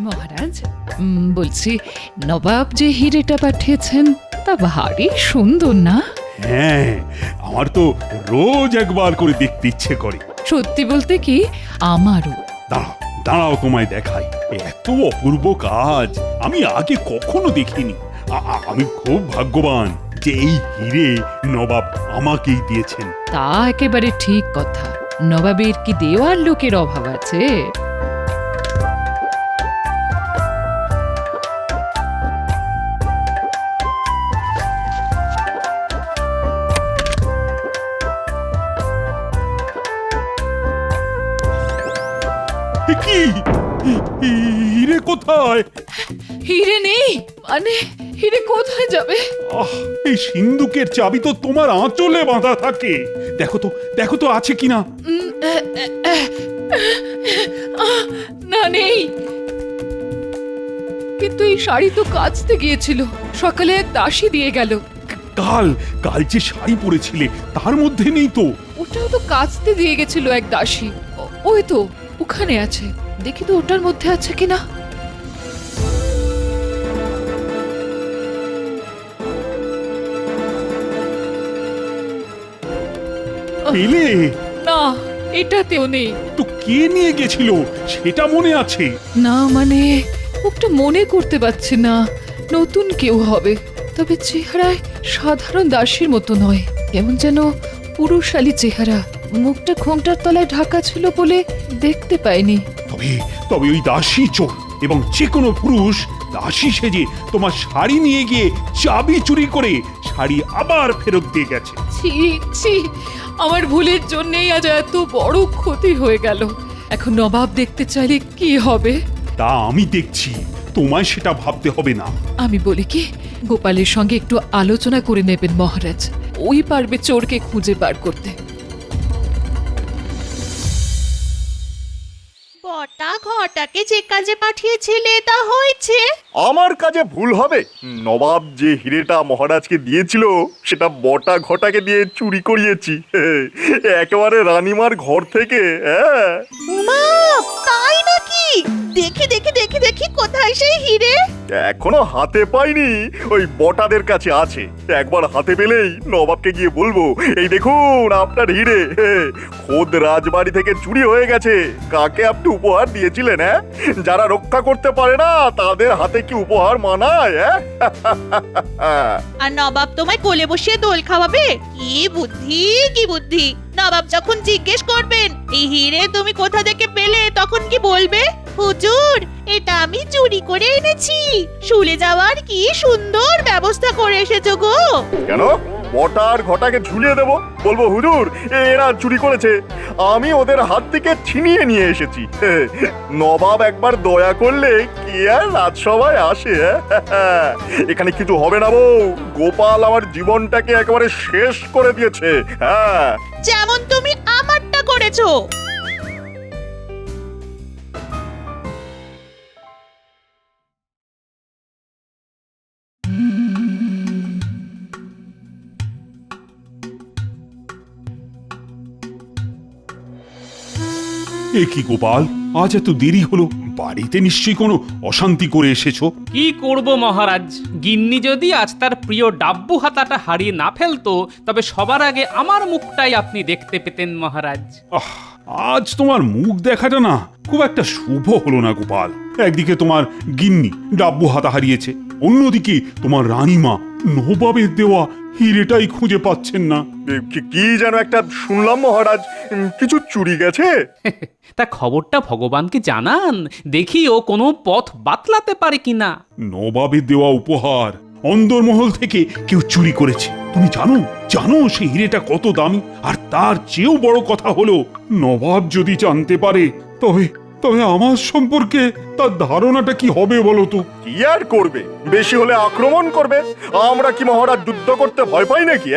মহারাজ, বলছি নবাব যে হিরেটা পাঠিয়েছেন তা ভারী সুন্দর না? হ্যাঁ, আমার তো রোজ একবার করে দেখতে ইচ্ছে করে। সত্যি বলতে কি, আমারও। দাঁড়াও দাঁড়াও, তোমায় দেখাই। এত অপূর্ব কাজ আমি আগে কখনো দেখিনি। আমি খুব ভাগ্যবান যে এই হিরে নবাব আমাকেই দিয়েছেন। তা একেবারে ঠিক কথা। নবাবের কি দেওয়ার লোকের অভাব আছে? এ কি, হিরে কোথায়? হিরে নেই মানে হিরে কোথায় যাবে? আহ, এই সিন্ধুকের চাবি তো তোমার আঁচলে বাঁধা থাকে। দেখো তো আছে কিনা। না, নেই। কিন্তু এই শাড়ি তো কাচতে গিয়েছিল, সকালে এক দাসী দিয়ে গেল। কাল যে শাড়ি পরেছিলে তার মধ্যে নেই তো। ওটাও তো কাচতে দিয়ে গেছিল এক দাসী। ওই তো ওখানে আছে, দেখি তো ওটার মধ্যে আছে কিনা। পেলে? না, এটাতেও নেই। তো কে নিয়ে গেছিল সেটা মনে আছে? না মানে ওটা মনে করতে পারছি না। নতুন কেউ হবে, তবে চেহারায় সাধারণ দাসীর মতো নয়, কেমন যেন পুরুষালী চেহারা। মুখটা ঘোমটার তলায় ঢাকা ছিল বলে দেখতে পাইনি। তবে ওই দাসী চোর, এবং যে কোনো পুরুষ দাসী সেজে তোমার শাড়ি নিয়ে গিয়ে চাবি চুরি করে শাড়ি আবার ফেরত দিয়ে গেছে। ছি ছি, আমার ভুলের জন্যই আজ এত বড় ক্ষতি হয়ে গেল। এখন নবাব দেখতে চাইলে কি হবে? তা আমি দেখছি, তোমায় সেটা ভাবতে হবে না। আমি বলি কি, গোপালের সঙ্গে একটু আলোচনা করে নেবেন মহারাজ। ওই পারবে চোরকে খুঁজে বার করতে। বটা ঘটাকে যে কাজে পাঠিয়েছিলে তা হয়েছে? আমার কাজে ভুল হবে? নবাব যে হিরেটা মহারাজকে দিয়েছিল সেটা বটা ঘটাকে দিয়ে চুরি করিয়েছি, একেবারে রানীমার ঘর থেকে। হ্যাঁ, মা, তাই নাকি? দেখি দেখি দেখি দেখি কোথায় সেই হিরে? এখনো হাতে পাইনি, ওই বটাদের কাছে আছে। একবার হাতে পেলেই নবাবকে গিয়ে বলবো, এই দেখুন আপনার হিরে, খোদ রাজবাড়ি থেকে চুরি হয়ে গেছে। কাকে আপনি উপহার দিয়েছিলেন? হ্যাঁ, যারা রক্ষা করতে পারে না তাদের হাতে কি উপহার মানায়? আর নবাব তোমায় কোলে বসিয়ে দোল খাওয়াবে? কি বুদ্ধি, কি বুদ্ধি! নবাব যখন জিজ্ঞেস করবেন এই হিরে তুমি কোথা থেকে পেলে, তখন কি বলবে? হুজুর, এটা আমি চুরি করে এনেছি। শুলে যাওয়ার কি সুন্দর ব্যবস্থা করে এসেছো গো। কেন বটার ঘটাকে ঝুলিয়ে দেবো? বলবো হুজুর এরা চুরি করেছে, আমি ওদের হাত থেকে ছিনিয়ে নিয়ে এসেছি। নবাব একবার দয়া করলে কি আর রাজসভায় আসে? এখানে কিছু হবে না বউ, গোপাল আমার জীবনটাকে একেবারে শেষ করে দিয়েছে। হ্যাঁ, যেমন তুমি আমারটা করেছো। এ কি গোপাল, আজ এত দেরি হলো? বাড়িতে নিশ্চয়ই কোনো অশান্তি করে এসেছো। কি করব মহারাজ, গিন্নি যদি আজ তার প্রিয় ডাব্বু হাতাটা হারিয়ে না ফেলতো তবে সবার আগে আমার মুখটাই আপনি দেখতে পেতেন মহারাজ। আহ, আজ তোমার মুখ দেখাটা না খুব একটা শুভ হলো না গোপাল। একদিকে তোমার গিন্নি ডাব্বু হাতা হারিয়েছে, অন্যদিকে তোমার রানীমা নবাবের দেওয়া হিরেটাই খুঁজে পাচ্ছেন না। কি যেন একটা শুনলাম মহারাজ, কিছু চুরি গেছে। তা খবরটা ভগবানকে জানান, দেখি ও কোনো পথ বাতলাতে পারে কিনা। নবাবের দেওয়া উপহার অন্দরমহল থেকে কেউ চুরি করেছে। তুমি জানো সেই হিরেটা কত দামি? আর তার চেয়েও বড় কথা হলো, নবাব যদি জানতে পারে তবে আমার সম্পর্কে তার ধারণাটা কি হবে বলো তো? কি আর করবে, বেশি হলে আক্রমণ করবে। আমরা কি মহারাজ যুদ্ধ করতে ভয় পাই নাকি?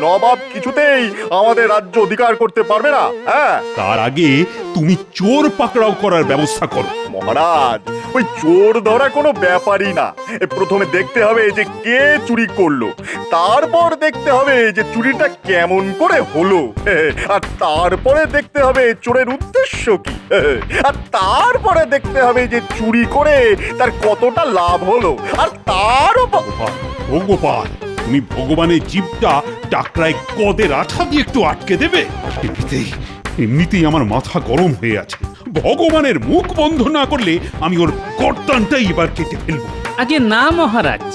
নবাব কিছুতেই আমাদের রাজ্য অধিকার করতে পারবে না। হ্যাঁ, তার আগে তুমি চোর পাকড়াও করার ব্যবস্থা করো। মহারাজ ওই চোর ধরা কোনো ব্যাপারই না। প্রথমে দেখতে হবে যে কে চুরি করলো, তারপর দেখতে হবে যে চুরিটা কেমন করে হলো, আর তারপরে দেখতে হবে চোরের উদ্দেশ্য কি, আর তারপরে দেখতে হবে যে চুরি করে তার কতটা লাভ হলো, আর তারও গোপাল, ও গোপাল, তুমি ভগবানের জীবটা টাকরায় কদের আঠা দিয়ে একটু আটকে দেবে? এমনিতেই আমার মাথা গরম হয়ে আছে। ভগবানের মুখ বন্ধ না করলে আমি ওর গর্দানটাই এবার কেটে ফেলবো। আগে না মহারাজ,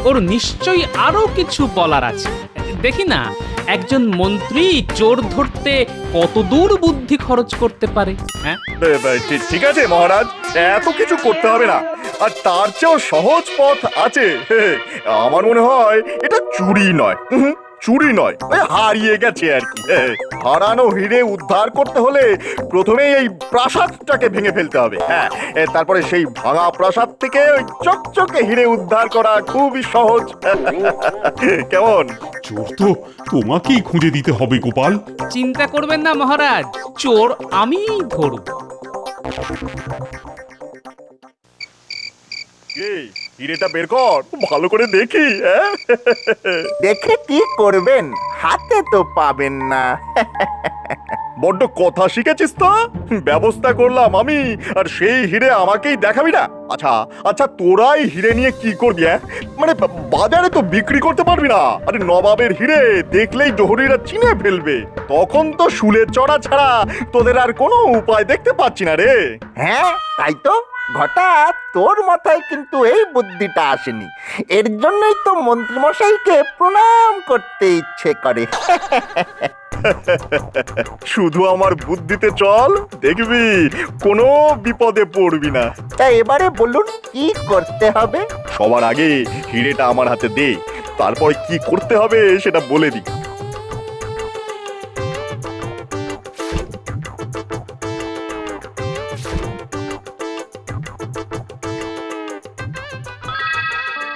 ওর নিশ্চয়ই আরো কিছু বলার আছে। দেখি না একজন মন্ত্রী চোর ধরতে কত দূর বুদ্ধি খরচ করতে পারে। হ্যাঁ, ঠিক আছে মহারাজ, এত কিছু করতে হবে না, আর তার চেয়েও সহজ পথ আছে। আমার মনে হয় এটা চুরি নয়, চুরি নয়, ওই হারিয়ে গেছে আর কি। হারানো হিরে উদ্ধার করতে হলে প্রথমেই এই প্রাসাদটাকে ভেঙে ফেলতে হবে। হ্যাঁ, তারপরে সেই ভাঙা প্রাসাদ থেকে ওই চকচকে হিরে উদ্ধার করা খুবই সহজ। কেমন? চোর তো তোমাকেই খুঁজে দিতে হবে গোপাল। চিন্তা করবেন না মহারাজ, চোর আমিই ধরব। এই হিরেটা বের কর, ভালো করে দেখি। দেখে কি করবেন, হাতে তো পাবেন না। বড্ড কথা শিখেছিস তো। ব্যবস্থা করলাম আমি, আর সেই হিরে আমাকেই দেখাবি না? আচ্ছা আচ্ছা, তোরাই হিরে নিয়ে কি করবি? মানে বাজারে তো বিক্রি করতে পারবি না। আরে নবাবের হিরে দেখলেই জহরিরা চিনে ফেলবে, তখন তো শুলে চড়া ছাড়া তোদের আর কোনো উপায় দেখতে পাচ্ছি না রে। হ্যাঁ তাই তো, ঘটা তোর মাথায় কিন্তু এই বুদ্ধিটা আসেনি। এর জন্যই তো মন্ত্রীমশাইকে প্রণাম করতে ইচ্ছে করে। শুধু আমার বুদ্ধিতে চল, দেখবি কোনো বিপদে পড়বি না। তা এবারে বলুন কি করতে হবে? সবার আগে হিরেটা আমার হাতে দে, তারপরে কি করতে হবে সেটা বলে দিই।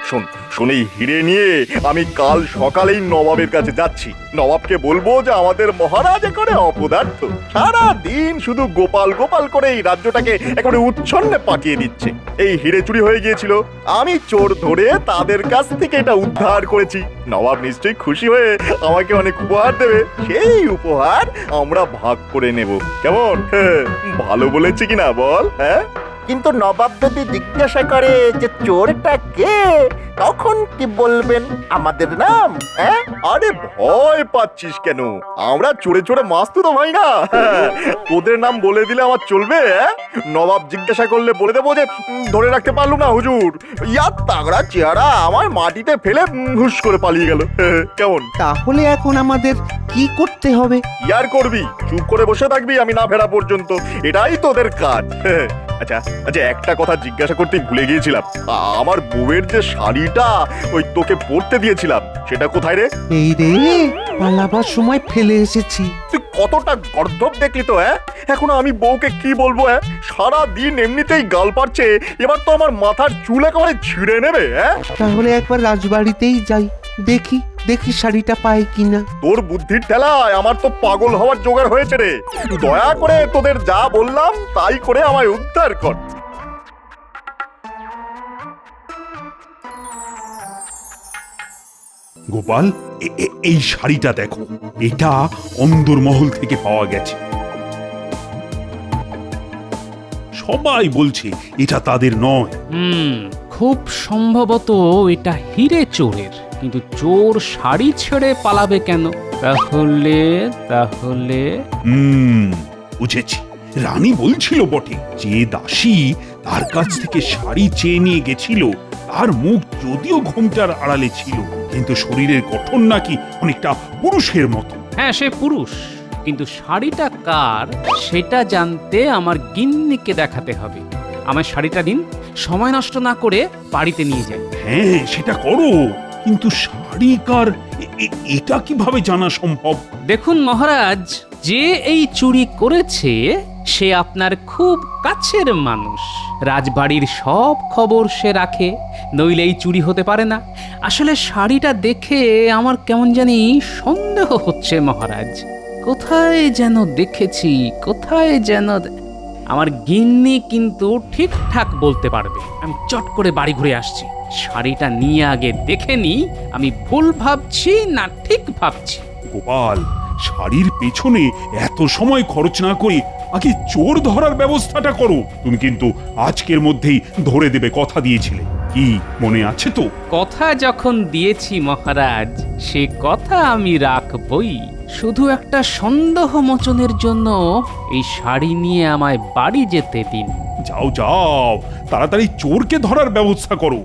শোন শোন, এই হিরে নিয়ে আমি কাল সকালেই নবাবের কাছে যাচ্ছি। নবাবকে বলবো যে আমাদের মহারাজ একেবারে অপদার্থ, সারা দিন শুধু গোপাল গোপাল করে এই রাজ্যটাকে একেবারে উচ্ছন্নে পাঠিয়ে দিচ্ছে। এই হিরে চুরি হয়ে গিয়েছিল, আমি চোর ধরে তাদের কাছ থেকে এটা উদ্ধার করেছি। নবাব নিশ্চয়ই খুশি হয়ে আমাকে অনেক উপহার দেবে, সেই উপহার আমরা ভাগ করে নেব। কেমন? ভালো বলেছি কিনা বল? হ্যাঁ, কিন্তু নবাব যদি জিজ্ঞাসা করে যে চোরটা কে, তখন কি বলবেন? আমাদের নাম? হ্যাঁ, আরে ভয় পাচ্ছিস কেন? আমরা চোরে চোরে মাস্তুত তো ভাই না। তোদের নাম বলে দিলে আমার চলবে? নবাব জিজ্ঞাসা করলে বলে দেবো যে ধরে রাখতে পারলুম না হুজুর, ইয়ার তাগড়া চেহারা আমার মাটিতে ফেলে হুশ করে পালিয়ে গেল। কেমন? তাহলে এখন আমাদের কি করতে হবে? ইয়ার করবি, চুপ করে বসে থাকবি আমি না ফেরা পর্যন্ত, এটাই তোদের কাজ। আচ্ছা আচ্ছা, একটা কথা জিজ্ঞাসা করতে ভুলে গিয়েছিলাম, আমার বউয়ের যে শাড়িটা ওই তোকে পরতে দিয়েছিলাম, সেটা কোথায় রে? এই রে, পালাবার সময় ফেলে এসেছি। তুই কতটা গর্ধব দেখলি তো। এখন আমি বউকে কি বলবো? সারা দিন এমনিতেই গাল পারছে, এবার তো আমার মাথার চুল একেবারে ছিঁড়ে নেবে। তাহলে একবার রাজবাড়িতেই যাই, দেখি দেখি শাড়িটা পাই কিনা। তোর বুদ্ধির ঠেলায় আমার তো পাগল হওয়ার জোগাড় হয়েছে রে। দয়া করে তোদের যা বললাম তাই করে আমায় উদ্ধার কর। গোপাল, এই শাড়িটা দেখো, এটা অন্দরমহল থেকে পাওয়া গেছে। সবাই বলছে এটা তাদের নয়। খুব সম্ভবত এটা হিরে চোরের, কিন্তু চোর শাড়ি ছেড়ে পালাবে কেন? তাহলে তাহলে বুঝেছি। রানী বলছিল বটে যে দাসী তার কাছ থেকে শাড়ি চেয়ে নিয়ে গেছিল, তার মুখ যদিও ঘোমটার আড়ালে ছিল, কিন্তু শরীরের গঠন নাকি অনেকটা পুরুষের মতো। হ্যাঁ, সে পুরুষ, কিন্তু শাড়িটা কার সেটা জানতে আমার গিন্নিকে দেখাতে হবে। আমার শাড়িটা দিন, সময় নষ্ট না করে বাড়িতে নিয়ে যাই। হ্যাঁ, সেটা করো, কিন্তু শাড়ি কার এটা কিভাবে জানা সম্ভব? দেখুন মহারাজ, যে এই চুরি করেছে সে আপনার খুব কাছের মানুষ। রাজবাড়ির সব খবর সে রাখে, নইলে এই চুরি হতে পারে না। আসলে শাড়িটা দেখে আমার কেমন জানি সন্দেহ হচ্ছে মহারাজ। কোথায় যেন দেখেছি, কোথায় যেন। আমার গিন্নি কিন্তু ঠিকঠাক বলতে পারবে। আমি চট করে বাড়ি ঘুরে আসছি। শাড়িটা নিয়ে আগে দেখে নি আমি ভুল ভাবছি না ঠিক ভাবছি। গোপাল, শাড়ির পেছনে এত সময় খরচ না করে আগে চোর ধরার ব্যবস্থাটা করো। তুমি কিন্তু আজকের মধ্যেই ধরে দেবে কথা দিয়েছিলে, কি মনে আছে তো? কথা যখন দিয়েছি মহারাজ, সে কথা আমি রাখবই। শুধু একটা সন্দেহ মোচনের জন্য এই শাড়ি নিয়ে আমায় বাড়ি যেতে দিন। যাও যাও, তাড়াতাড়ি চোরকে ধরার ব্যবস্থা করো।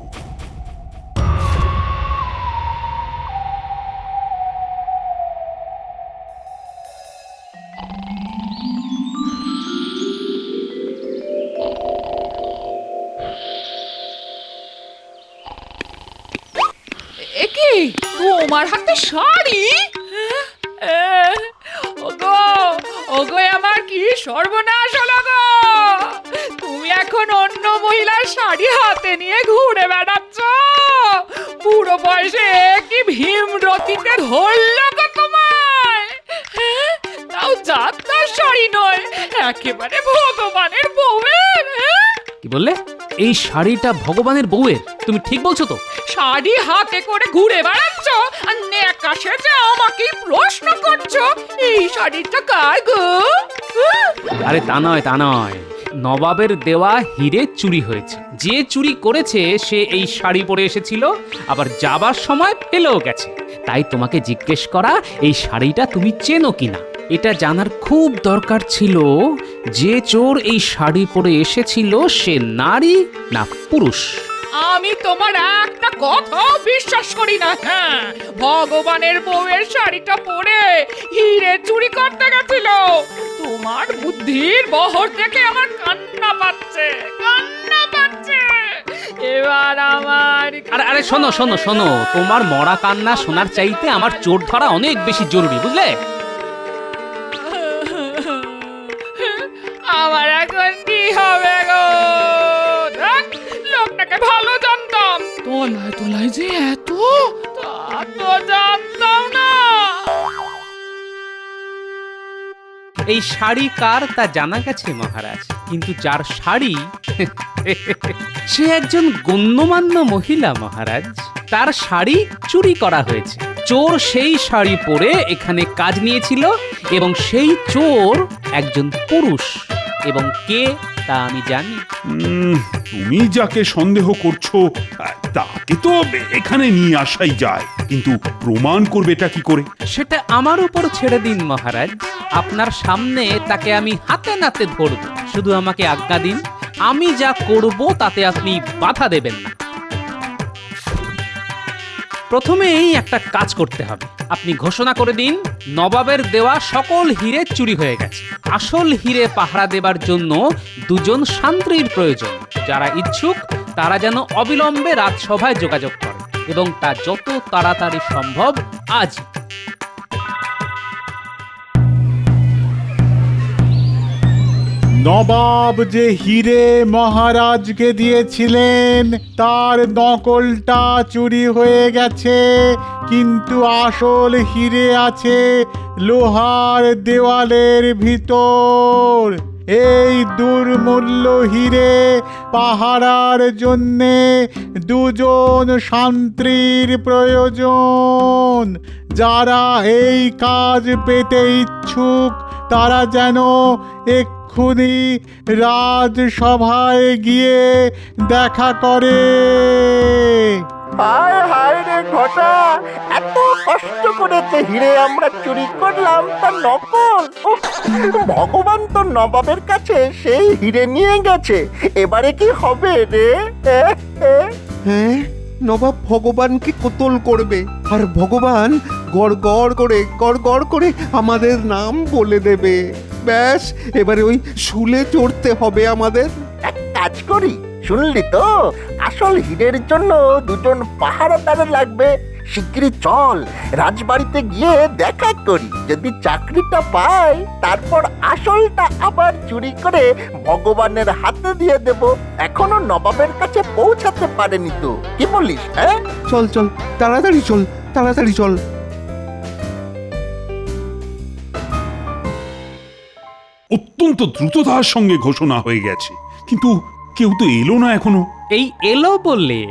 একি তোমার হাতে শাড়ি? ওগো ওগো, আমার কি সর্বনাশ হলো গো! তুমি এখন অন্য মহিলার শাড়ি হাতে নিয়ে ঘুরে বেড়াচ্ছ? পুরো বয়সে কি ভীমরতিতে ধরলো গো তোমায়? তাও যাত্রার শাড়ি নয়, একেবারে ভগবানের বউয়ের। কি বললে? এই শাড়িটা ভগবানের বউয়ের? তুমি ঠিক বলছো তো? শাড়ি হাতে করে ঘুরে বেড়াচ্ছ আর নেকা সেজে আমাকে প্রশ্ন করছো এই শাড়িটা কার গো? আরে তা নয়, তা নয়। নবাবের দেওয়া হিরে চুরি হয়েছে। যে চুরি করেছে সে এই শাড়ি পরে এসেছিল, আবার যাবার সময় ফেলেও গেছে। তাই তোমাকে জিজ্ঞেস করা এই শাড়িটা তুমি চেনো কিনা। এটা জানার খুব দরকার ছিল যে চোর এই শাড়ি পরে এসেছিল সে নারী না পুরুষ। আমি তোমার একটা কথাও বিশ্বাস করি না। হ্যাঁ, ভগবানের বউয়ের শাড়িটা পরে হিরে চুরি করতে গেছিল। তোমার বুদ্ধির বহর দেখে আমার কান্না পাচ্ছে, কান্না পাচ্ছে। এবার আমার আরে আরে শোনো শোনো শোনো, তোমার মরা কান্না শোনার চাইতে আমার চোর ধরা অনেক বেশি জরুরি, বুঝলে? আমার এখন কি হবে গো? দেখ, লোকটাকে ভালো জানতাম, তোলায় তোলায় যে এত, তা তো জানতাম না। এই শাড়ি কার তা জানা গেছে মহারাজ, কিন্তু যার শাড়ি সে একজন গণ্যমান্য মহিলা মহারাজ। তার শাড়ি চুরি করা হয়েছে। চোর সেই শাড়ি পরে এখানে কাজ নিয়েছিল এবং সেই চোর একজন পুরুষ। এবং কে তা আমি জানি। তুমি যাকে সন্দেহ করছো তাকে তো এখানে নিয়ে আসাই যায়, কিন্তু প্রমাণ করবেটা কি করে? সেটা আমার উপর ছেড়ে দিন মহারাজ। আপনার সামনে তাকে আমি হাতে নাতে ধরব। শুধু আমাকে আজ্ঞা দিন, আমি যা করব তাতে আপনি বাধা দেবেন না। প্রথমেই একটা কাজ করতে হবে। আপনি ঘোষণা করে দিন নবাবের দেওয়া সকল হিরে চুরি হয়ে গেছে। আসল হিরে পাহারা দেবার জন্য দুজন শান্ত্রীর প্রয়োজন। যারা ইচ্ছুক তারা যেন অবিলম্বে রাজসভায় যোগাযোগ করে এবং তা যত তাড়াতাড়ি সম্ভব আজ। নবাব যে হিরে মহারাজকে দিয়েছিলেন তার নকলটা চুরি হয়ে গেছে, কিন্তু আসল হিরে আছে লোহার দেওয়ালের ভিতর। এই দুর্মূল্য হিরে পাহারার জন্যে দুজন শান্ত্রীর প্রয়োজন। যারা এই কাজ পেতে ইচ্ছুক তারা যেন এক্ষুনি রাজসভায় গিয়ে দেখা করে। হায় হায় রে ঘটা, এত কষ্ট করে যে হিরে আমরা চুরি করলাম তার নকল। উফ, ভগবান তো নবাবের কাছে সেই হিরে নিয়ে গেছে। এবারে কি হবে রে? হ্যাঁ, নবাব ভগবানকে কোতল করবে, আর ভগবান গড় গড় করে আমাদের নাম বলে দেবে। ব্যাস, এবারে ওই শুলে চড়তে হবে আমাদের। এক কাজ করি, শুনলি তো, আসল হীরের জন্য দুজন পাহারাদার লাগবে। শিগগিরই চল, রাজবাড়িতে গিয়ে দেখা করি। যদি চাকরিটা পাই তারপর আসলটা আবার চুরি করে ভগবানের হাতে দিয়ে দেব। এখনো নবাবের কাছে পৌঁছাতে পারেনি তো, কি বলিস? হ্যাঁ, চল চল, তাড়াতাড়ি চল, তাড়াতাড়ি চল। অত্যন্ত দ্রুততার সঙ্গে ঘোষণা হয়ে গেছে, কিন্তু কেউ তো এলো না এখনো। এই এলো বলে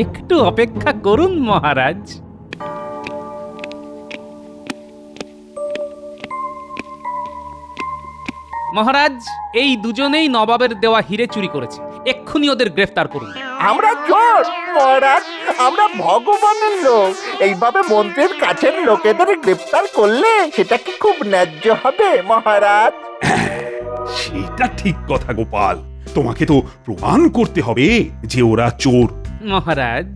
একটু অপেক্ষা করুন মহারাজ। মহারাজ, এই দুজনেই নবাবের দেওয়া হিরে চুরি করেছে, এক্ষুনি ওদের গ্রেফতার করুন। আমরা চোর মহারাজ, আমরা ভগবানের লোক। এইভাবে মন্ত্রীর কাছের লোকেদের গ্রেপ্তার করলে সেটা কি খুব ন্যায্য হবে মহারাজ? সেটা ঠিক কথা গোপাল, তোমাকে তো প্রমাণ করতে হবে যে ওরা চোর। মহারাজ,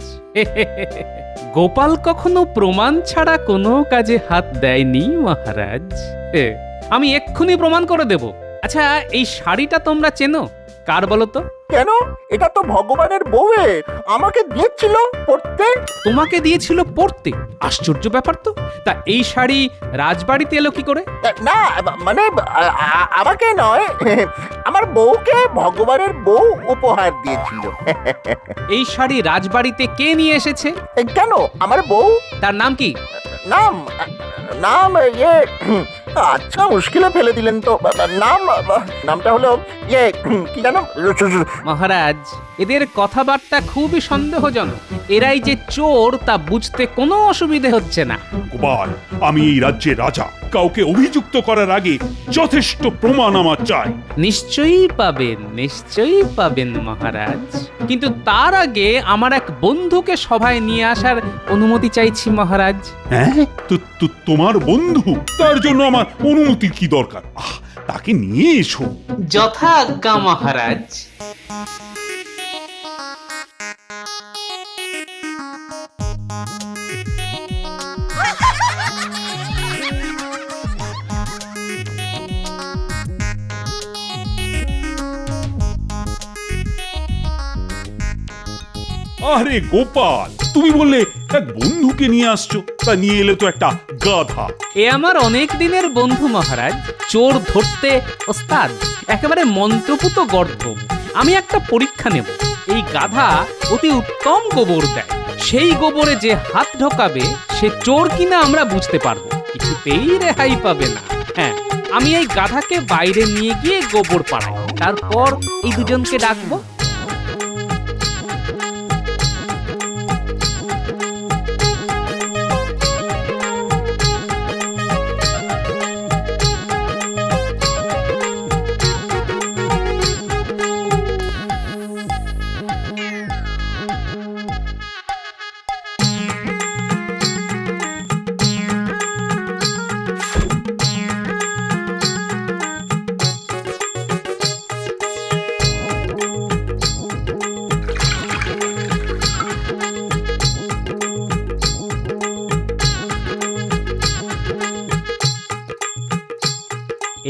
গোপাল কখনো প্রমাণ ছাড়া কোনো কাজে হাত দেয়নি মহারাজ। আমি এক্ষুনি প্রমাণ করে দেব। আচ্ছা, এই শাড়িটা তোমরা চেনো? কার বলো তো? কেন? এটা তো ভগবানের বউয়ের, আমাকে দিয়েছিল পড়তে। তোমাকে দিয়েছিল পড়তে? আশ্চর্য ব্যাপার তো। তা এই শাড়ি রাজবাড়িতে এলো কি করে? না মানে আমাকে নয়, আমার বউকে ভগবানের বউ উপহার দিয়েছিল। এই শাড়ি রাজবাড়িতে কে নিয়ে এসেছে? কেন? আমার বউ। তার নাম কি? নাম নাম আচ্ছা, মুশকিলে ফেলে দিলেন তো। নামটা হলো কি জানো? মহারাজ, এদের কথাবার্তা খুবই সন্দেহজনক। এরাই যে চোর তা বুঝতে কোনো অসুবিধে হচ্ছে না। গোপাল, আমি এই রাজ্যের রাজা, কাউকে অভিযুক্ত করার আগে যথেষ্ট প্রমাণ আমার চাই। নিশ্চয়ই পাবেন, নিশ্চয়ই পাবেন মহারাজ, কিন্তু তার আগে আমার এক বন্ধুকে সভায় নিয়ে আসার অনুমতি চাইছি মহারাজ। হ্যাঁ, তোমার বন্ধু? তার জন্য আমার অনুমতির কি দরকার? তাকে নিয়ে এসো। যথা আজ্ঞা মহারাজ। আরে গোপাল, তুমি বললে এক বন্ধুকে নিয়ে আসছো, তা নিয়ে এলে তো একটা গাধা। এ আমার অনেক দিনের বন্ধু মহারাজ, চোর ধরতে ওস্তাদ, একেবারে মন্ত্রপুত গর্ধ। আমি একটা পরীক্ষা নেব। এই গাধা অতি উত্তম গোবর দেয়, সেই গোবরে যে হাত ঢোকাবে সে চোর কিনা আমরা বুঝতে পারবো, কিছুতেই রেহাই পাবে না। হ্যাঁ, আমি এই গাধাকে বাইরে নিয়ে গিয়ে গোবর পাড়াই, তারপর এই দুজনকে ডাকবো।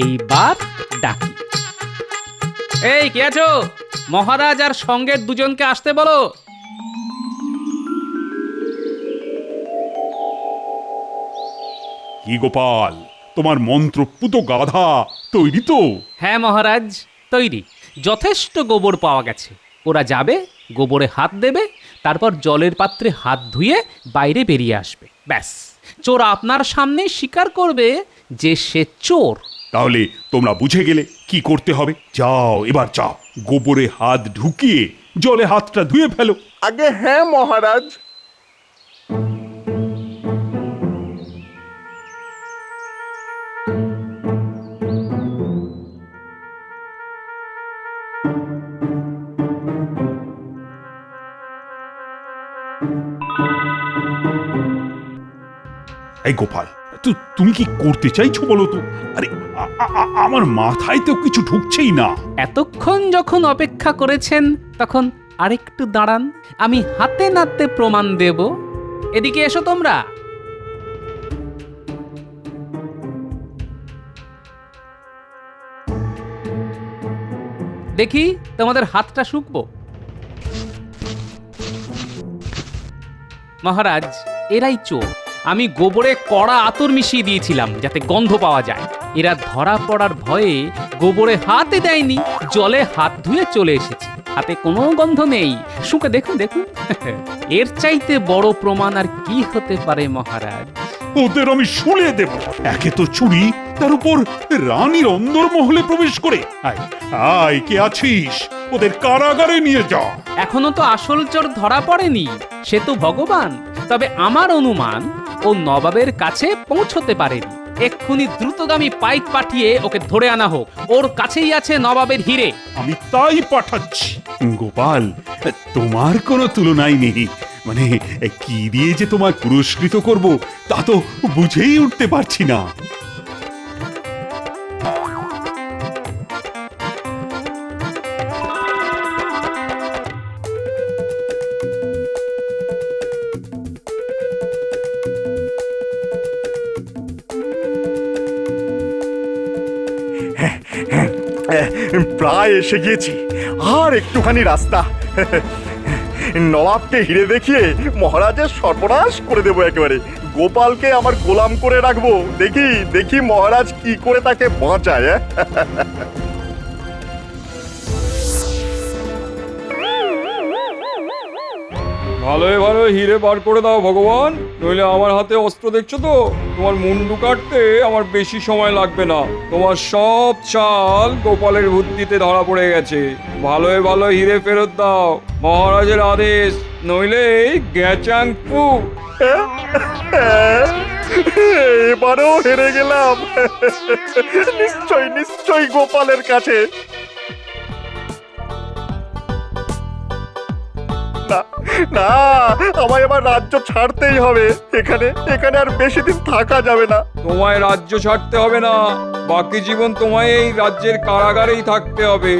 এইবার ডাকি। এই কে আছো? মহারাজ আর সঙ্গের দুজনকে আসতে বলো। কি গোপাল, তোমার মন্ত্রপুত গাধা তৈরি তো? হ্যাঁ মহারাজ, তৈরি। যথেষ্ট গোবর পাওয়া গেছে। ওরা যাবে, গোবরে হাত দেবে, তারপর জলের পাত্রে হাত ধুয়ে বাইরে বেরিয়ে আসবে। ব্যাস, চোর আপনার সামনে স্বীকার করবে যে সে চোর। তাহলে তোমরা বুঝে গেলে কি করতে হবে। যাও, এবার যাও, গোবরে হাত ঢুকিয়ে জলে হাতটা ধুয়ে ফেলো। আগে হ্যাঁ মহারাজ। এই গোপাল, তুমি কি করতে চাইছো বলো তো? আরে আমার মাথায় তো কিছু ঢুকছেই না। এতক্ষণ যখন অপেক্ষা করেছেন তখন আরেকটু দাঁড়ান, আমি হাতে নাতে প্রমাণ দেব। এদিকে এসো তোমরা। দেখি তোমাদের হাতটা শুকবো। মহারাজ, এরাই চোর। আমি গোবরে কড়া আতর মিশিয়ে দিয়েছিলাম যাতে গন্ধ পাওয়া যায়। এরা ধরা পড়ার ভয়ে গোবরে হাতে দেয়নি, জলে হাত ধুয়ে চলে এসেছে। হাতে কোনো গন্ধ নেই। শুকে দেখুন, দেখুন। এর চাইতে বড় প্রমাণ আর কি হতে পারে মহারাজ? ওদের আমি শুলে দেব। একে তো চুরি, তার উপর রানীর অন্দরমহলে প্রবেশ করে। আয় আয়, কে আছিস? ওদের কারাগারে নিয়ে যা। এখনো তো আসল চোর ধরা পড়েনি, সে তো ভগবান। তবে আমার অনুমান ও নবাবের কাছে পৌঁছতে পারেনি। এক্ষুনি দ্রুতগামী পাইক পাঠিয়ে ওকে ধরে আনা হোক। ওর কাছেই আছে নবাবের হিরে। আমি তাই পাঠাচ্ছি। গোপাল, তোমার কোনো তুলনাই নেই। মানে কি দিয়ে যে তোমায় পুরস্কৃত করব তা তো বুঝেই উঠতে পারছি না। প্রায় এসে গিয়েছি, আর একটুখানি রাস্তা। নবাবকে হিরে দেখিয়ে মহারাজের সর্বনাশ করে দেবো একেবারে। গোপালকে আমার গোলাম করে রাখবো। দেখি দেখি মহারাজ কি করে তাকে বাঁচায়। ভালোই ভালো হিরে বার করে দাও ভগবান, নইলে আমার হাতে অস্ত্র দেখছো তো, তোমার মুন্ডু কাটতে আমার বেশি সময় লাগবে না। তোমার সব চাল গোপালের বুদ্ধিতে ধরা পড়ে গেছে। ভালোই ভালো হিরে ফেরত দাও, মহারাজের আদেশ, নইলে গ্যাচাং পু। এবারেও হেরে গেলাম। নিশ্চয় নিশ্চয় গোপালের কাছে। না না, আমায় এবার রাজ্য ছাড়তেই হবে। এখানে এখানে আর বেশি দিন থাকা যাবে না। তোমায় রাজ্য ছাড়তে হবে না, বাকি জীবন তোমায় এই রাজ্যের কারাগারেই থাকতে হবে।